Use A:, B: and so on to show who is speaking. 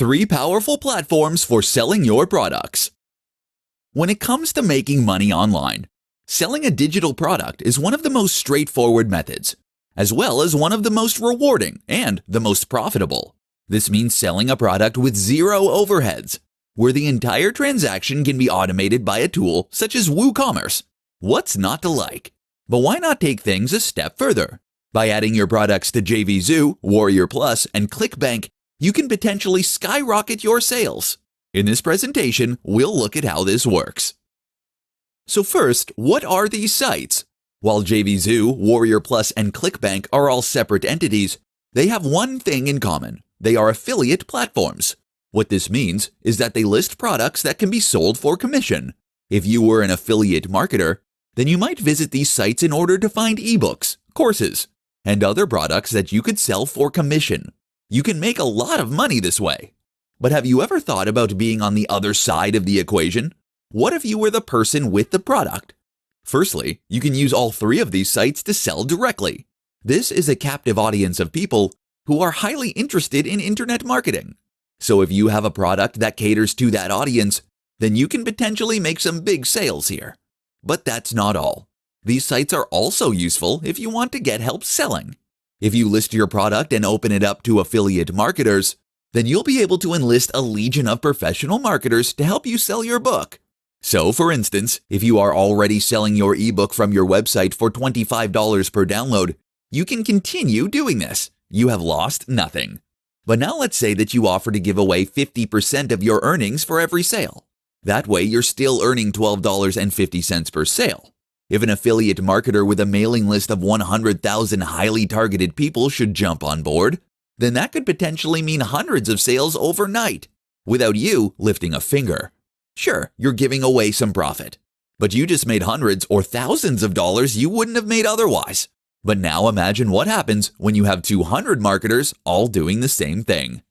A: 3 powerful platforms for selling your products. When it comes to making money online, selling a digital product is one of the most straightforward methods, as well as one of the most rewarding and the most profitable. This means selling a product with zero overheads, where the entire transaction can be automated by a tool such as WooCommerce. What's not to like? But why not take things a step further? By adding your products to JVZoo, Warrior Plus, and ClickBank, you can potentially skyrocket your sales. In this presentation, we'll look at how this works. So first, what are these sites? While JVZoo, Warrior Plus, and ClickBank are all separate entities, they have one thing in common. They are affiliate platforms. What this means is that they list products that can be sold for commission. If you were an affiliate marketer, then you might visit these sites in order to find ebooks, courses, and other products that you could sell for commission. You can make a lot of money this way. But have you ever thought about being on the other side of the equation? What if you were the person with the product? Firstly, you can use all 3 of these sites to sell directly. This is a captive audience of people who are highly interested in internet marketing. So if you have a product that caters to that audience, then you can potentially make some big sales here. But that's not all. These sites are also useful if you want to get help selling. If you list your product and open it up to affiliate marketers, then you'll be able to enlist a legion of professional marketers to help you sell your book. So, for instance, if you are already selling your ebook from your website for $25 per download, you can continue doing this. You have lost nothing. But now let's say that you offer to give away 50% of your earnings for every sale. That way, you're still earning $12.50 per sale. If an affiliate marketer with a mailing list of 100,000 highly targeted people should jump on board, then that could potentially mean hundreds of sales overnight, without you lifting a finger. Sure, you're giving away some profit, but you just made hundreds or thousands of dollars you wouldn't have made otherwise. But now imagine what happens when you have 200 marketers all doing the same thing.